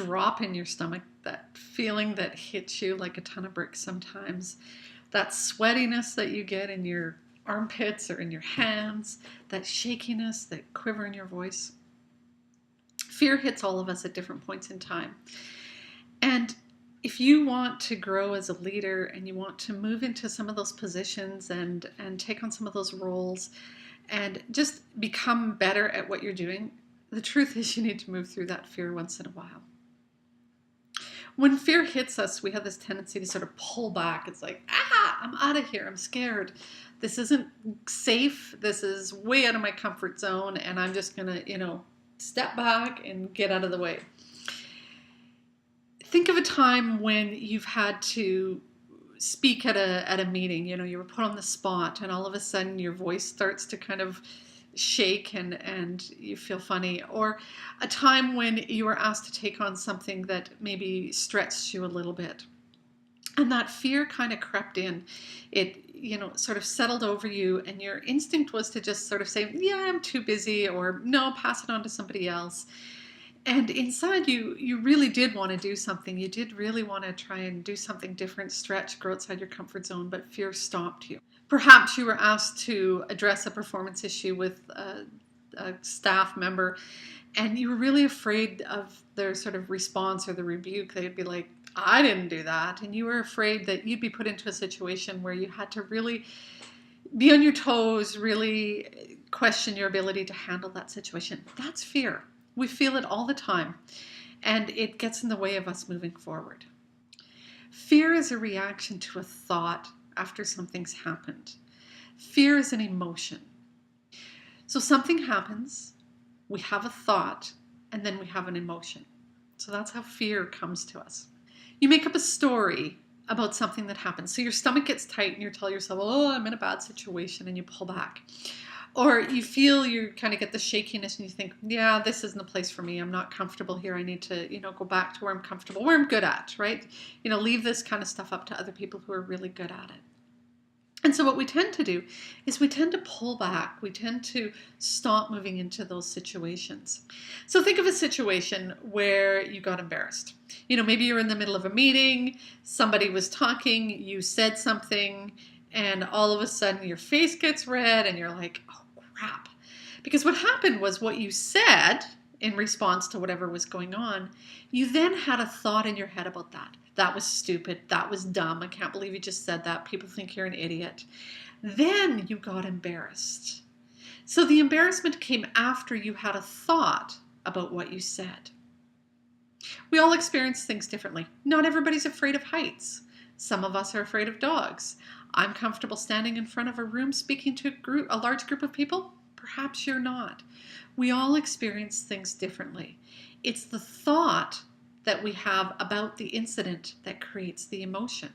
drop in your stomach, that feeling that hits you like a ton of bricks sometimes, that sweatiness that you get in your armpits or in your hands, that shakiness, that quiver in your voice. Fear hits all of us at different points in time. And if you want to grow as a leader and you want to move into some of those positions and take on some of those roles and just become better at what you're doing, the truth is you need to move through that fear once in a while. When fear hits us, we have this tendency to sort of pull back. It's like, I'm out of here. I'm scared. This isn't safe. This is way out of my comfort zone. And I'm just going to, step back and get out of the way. Think of a time when you've had to speak at a meeting. You were put on the spot and all of a sudden your voice starts to kind of shake and you feel funny. Or a time when you were asked to take on something that maybe stretched you a little bit. And that fear kind of crept in. It, sort of settled over you, and your instinct was to just sort of say, yeah, I'm too busy, or no, pass it on to somebody else. And inside you really did want to do something. You did really want to try and do something different, stretch, grow outside your comfort zone, but fear stopped you. Perhaps you were asked to address a performance issue with a staff member, and you were really afraid of their sort of response or the rebuke. They'd be like, I didn't do that. And you were afraid that you'd be put into a situation where you had to really be on your toes, really question your ability to handle that situation. That's fear. We feel it all the time, and it gets in the way of us moving forward. Fear is a reaction to a thought after something's happened. Fear is an emotion. So something happens, we have a thought, and then we have an emotion. So that's how fear comes to us. You make up a story about something that happens. So your stomach gets tight and you tell yourself, oh, I'm in a bad situation, and you pull back. Or you feel you kind of get the shakiness and you think, yeah, this isn't the place for me. I'm not comfortable here. I need to, go back to where I'm comfortable, where I'm good at, right? Leave this kind of stuff up to other people who are really good at it. And so what we tend to do is we tend to pull back. We tend to stop moving into those situations. So think of a situation where you got embarrassed. Maybe you're in the middle of a meeting, somebody was talking, you said something, and all of a sudden your face gets red and you're like, oh crap. Because what happened was what you said in response to whatever was going on, you then had a thought in your head about that. That was stupid. That was dumb. I can't believe you just said that. People think you're an idiot. Then you got embarrassed. So the embarrassment came after you had a thought about what you said. We all experience things differently. Not everybody's afraid of heights. Some of us are afraid of dogs. I'm comfortable standing in front of a room speaking to a large group of people. Perhaps you're not. We all experience things differently. It's the thought that we have about the incident that creates the emotion.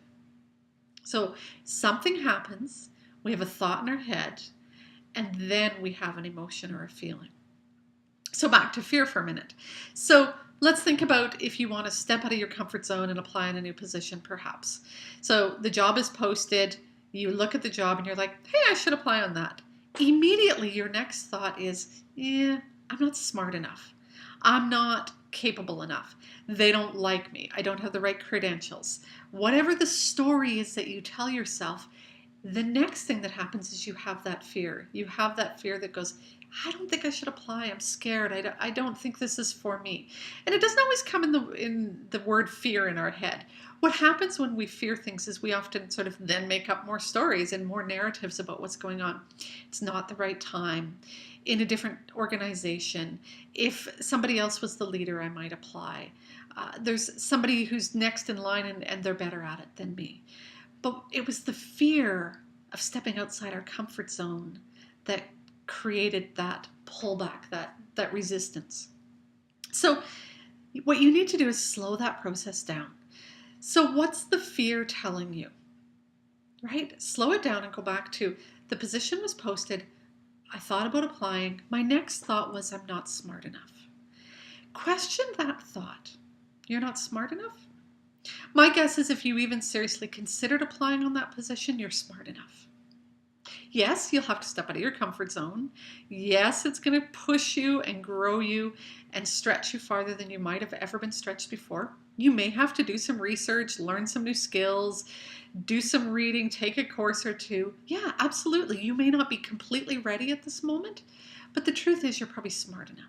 So something happens, we have a thought in our head, and then we have an emotion or a feeling. So back to fear for a minute. So let's think about if you want to step out of your comfort zone and apply in a new position, perhaps. So the job is posted, you look at the job and you're like, hey, I should apply on that. Immediately your next thought is, I'm not smart enough. I'm not capable enough. They don't like me. I don't have the right credentials. Whatever the story is that you tell yourself, the next thing that happens is you have that fear. You have that fear that goes, I don't think I should apply. I'm scared. I don't think this is for me. And it doesn't always come in the word fear in our head. What happens when we fear things is we often sort of then make up more stories and more narratives about what's going on. It's not the right time. In a different organization. If somebody else was the leader, I might apply. There's somebody who's next in line and they're better at it than me. But it was the fear of stepping outside our comfort zone that created that pullback, that resistance. So what you need to do is slow that process down. So what's the fear telling you? Right? Slow it down and go back to the position was posted. I thought about applying. My next thought was I'm not smart enough. Question that thought. You're not smart enough? My guess is if you even seriously considered applying on that position, you're smart enough. Yes, you'll have to step out of your comfort zone. Yes, it's going to push you and grow you and stretch you farther than you might have ever been stretched before. You may have to do some research, learn some new skills, do some reading, take a course or two. Yeah, absolutely. You may not be completely ready at this moment, but the truth is you're probably smart enough.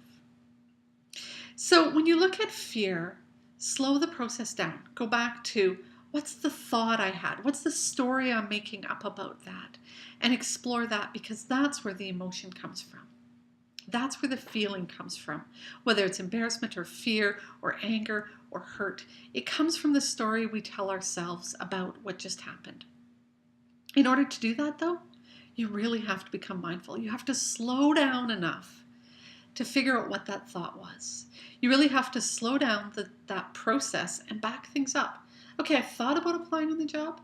So when you look at fear, slow the process down. Go back to, what's the thought I had? What's the story I'm making up about that? And explore that, because that's where the emotion comes from. That's where the feeling comes from. Whether it's embarrassment or fear or anger or hurt, it comes from the story we tell ourselves about what just happened. In order to do that, though, you really have to become mindful. You have to slow down enough to figure out what that thought was. You really have to slow down that process and back things up. Okay, I thought about applying on the job.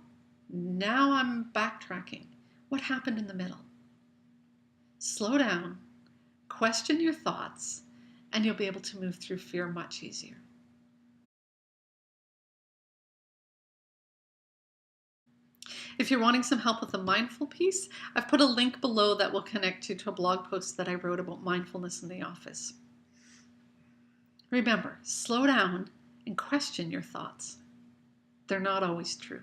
Now I'm backtracking. What happened in the middle? Slow down, question your thoughts, and you'll be able to move through fear much easier. If you're wanting some help with the mindful piece, I've put a link below that will connect you to a blog post that I wrote about mindfulness in the office. Remember, slow down and question your thoughts. They're not always true.